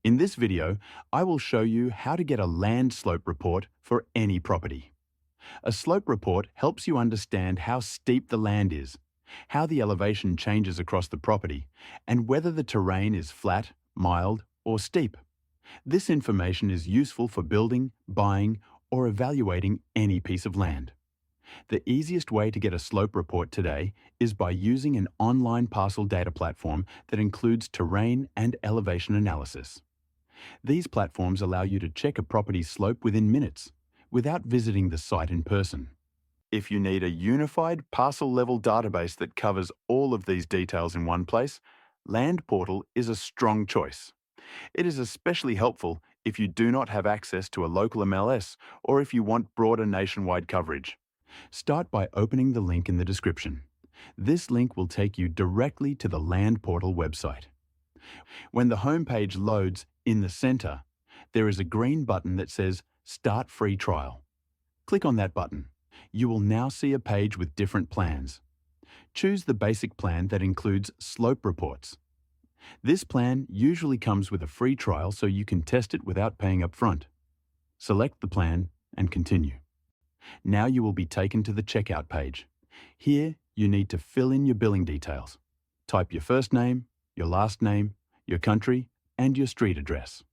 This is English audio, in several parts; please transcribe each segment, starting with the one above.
In this video, I will show you how to get a land slope report for any property. A slope report helps you understand how steep the land is, how the elevation changes across the property, and whether the terrain is flat, mild, or steep. This information is useful for building, buying, or evaluating any piece of land. The easiest way to get a slope report today is by using an online parcel data platform that includes terrain and elevation analysis. These platforms allow you to check a property's slope within minutes, without visiting the site in person. If you need a unified parcel-level database that covers all of these details in one place, Land Portal is a strong choice. It is especially helpful if you do not have access to a local MLS or if you want broader nationwide coverage. Start by opening the link in the description. This link will take you directly to the Land Portal website. When the homepage loads in the center, there is a green button that says Start Free Trial. Click on that button. You will now see a page with different plans. Choose the basic plan that includes slope reports. This plan usually comes with a free trial so you can test it without paying up front. Select the plan and continue. Now you will be taken to the checkout page. Here, you need to fill in your billing details. Type your first name, your last name, your country, and your street address.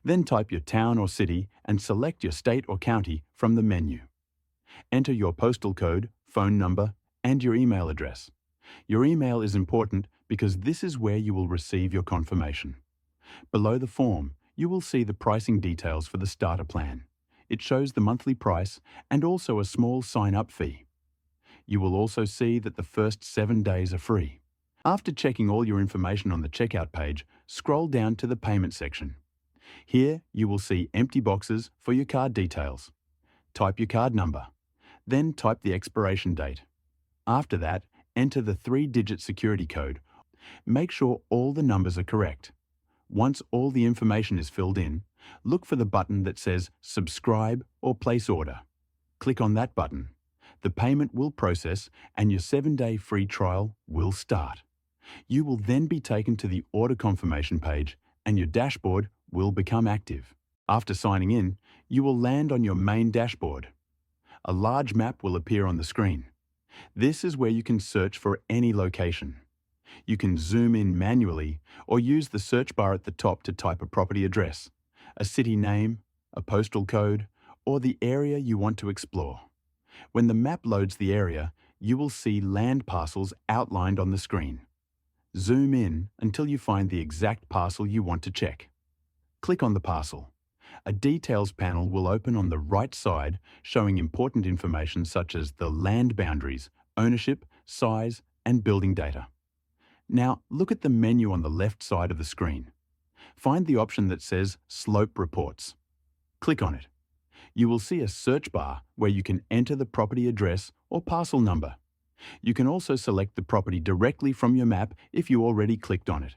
Then type your town or city and select your state or county from the menu. Enter your postal code, phone number, and your email address. Your email is important because this is where you will receive your confirmation. Below the form, you will see the pricing details for the starter plan. It shows the monthly price and also a small sign-up fee. You will also see that the first 7 days are free. After checking all your information on the checkout page, scroll down to the payment section. Here, you will see empty boxes for your card details. Type your card number. Then type the expiration date. After that, enter the 3-digit security code. Make sure all the numbers are correct. Once all the information is filled in, look for the button that says Subscribe or Place Order. Click on that button. The payment will process and your 7-day free trial will start. You will then be taken to the order confirmation page and your dashboard will become active. After signing in, you will land on your main dashboard. A large map will appear on the screen. This is where you can search for any location. You can zoom in manually or use the search bar at the top to type a property address, a city name, a postal code, or the area you want to explore. When the map loads the area, you will see land parcels outlined on the screen. Zoom in until you find the exact parcel you want to check. Click on the parcel. A details panel will open on the right side showing important information such as the land boundaries, ownership, size, and building data. Now look at the menu on the left side of the screen. Find the option that says Slope Reports. Click on it. You will see a search bar where you can enter the property address or parcel number. You can also select the property directly from your map if you already clicked on it.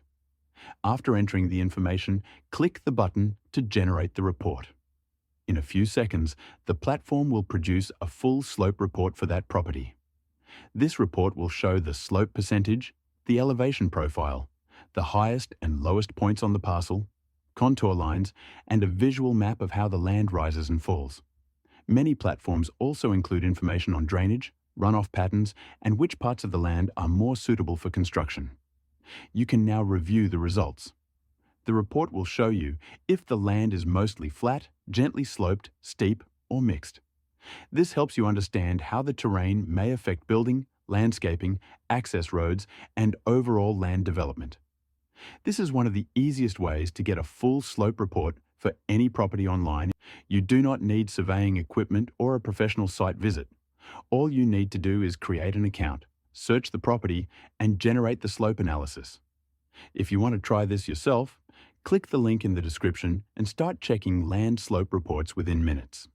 After entering the information, click the button to generate the report. In a few seconds, the platform will produce a full slope report for that property. This report will show the slope percentage, the elevation profile, the highest and lowest points on the parcel, contour lines, and a visual map of how the land rises and falls. Many platforms also include information on drainage, runoff patterns, and which parts of the land are more suitable for construction. You can now review the results. The report will show you if the land is mostly flat, gently sloped, steep, or mixed. This helps you understand how the terrain may affect building, landscaping, access roads, and overall land development. This is one of the easiest ways to get a full slope report for any property online. You do not need surveying equipment or a professional site visit. All you need to do is create an account, search the property, and generate the slope analysis. If you want to try this yourself, click the link in the description and start checking land slope reports within minutes.